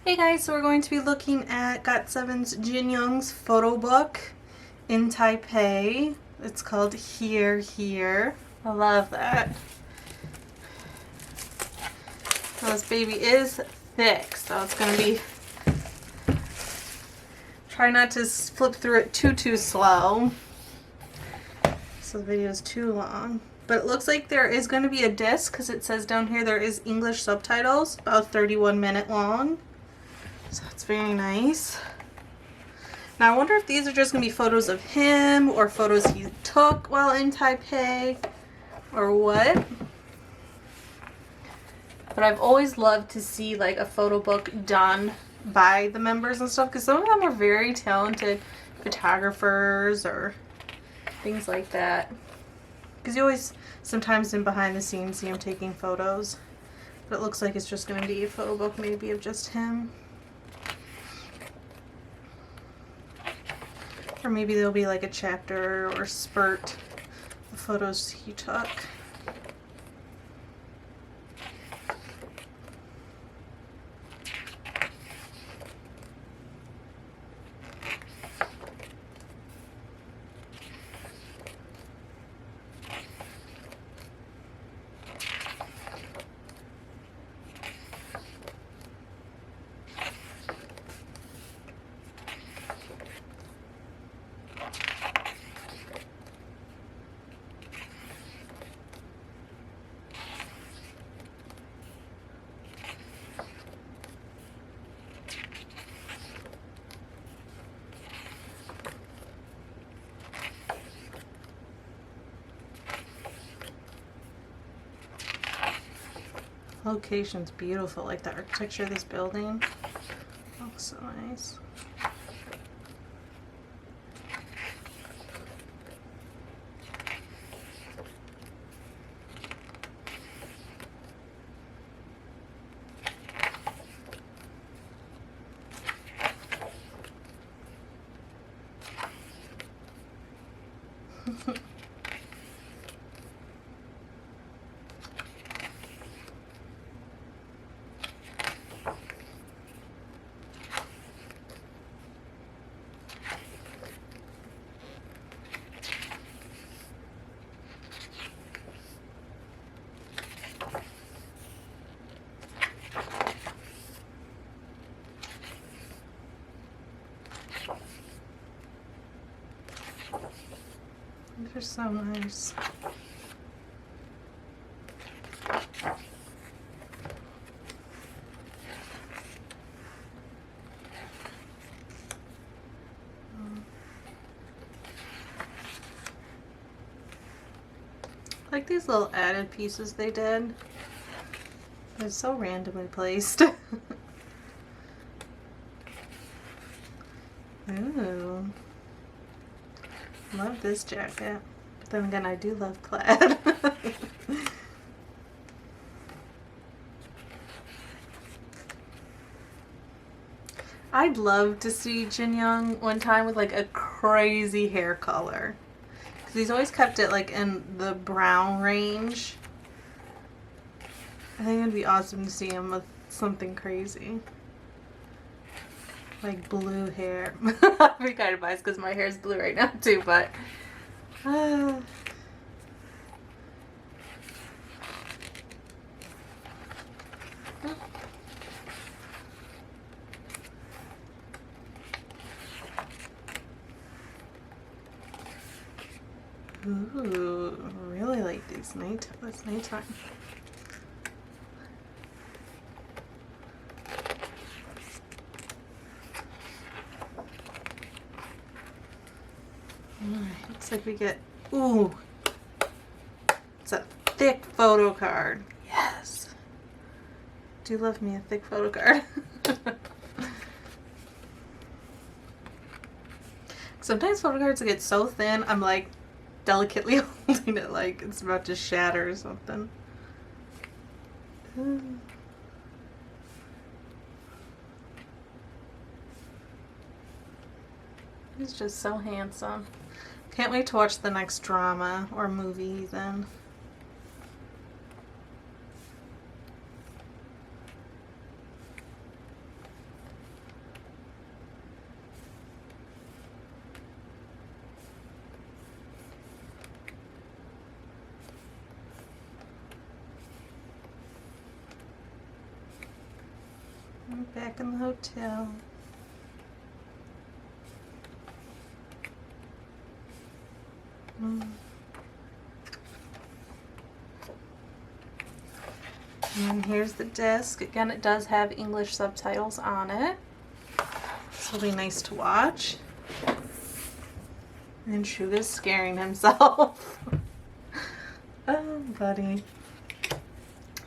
Hey guys, so we're going to be looking at GOT7's Jinyoung's Photobook in Taipei. It's called Here. I love that. Now this baby is thick, so it's going to be... Try not to flip through it too slow, so the video is too long. But it looks like there is going to be a disc, because it says down here there is English subtitles, about 31-minute long. So it's very nice. Now I wonder if these are just going to be photos of him or photos he took while in Taipei or what. But I've always loved to see like a photo book done by the members and stuff, because some of them are very talented photographers or things like that. Because you always sometimes in behind the scenes see him taking photos. But it looks like it's just going to be a photo book maybe of just him. Or maybe there'll be like a chapter or spurt of photos he took. Location's beautiful, like the architecture of this building. Looks so nice. These are so nice. I like these little added pieces they did. They're so randomly placed. Ooh. Love this jacket. But then again, I do love plaid. I'd love to see Jinyoung one time with like a crazy hair color. Because he's always kept it like in the brown range. I think it'd be awesome to see him with something crazy. Like blue hair. I'd be kind of biased because my hair is blue right now too, but... Ooh, I really like these this nighttime. Alright, looks like we get, ooh, it's a thick photo card. Yes. Do love me a thick photo card. Sometimes photo cards get so thin, I'm like delicately holding it like it's about to shatter or something. He's just so handsome. Can't wait to watch the next drama or movie then. I'm back in the hotel. And here's the disc. Again, it does have English subtitles on it. This will be nice to watch. And Suga's scaring himself. Oh, buddy.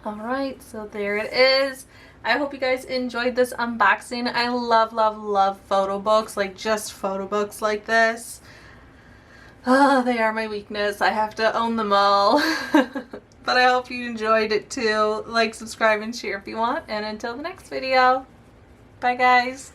Alright, so there it is. I hope you guys enjoyed this unboxing. I love, love, love photo books, like just photo books like this. Oh, they are my weakness. I have to own them all. But I hope you enjoyed it too. Like, subscribe, and share if you want. And until the next video, bye guys.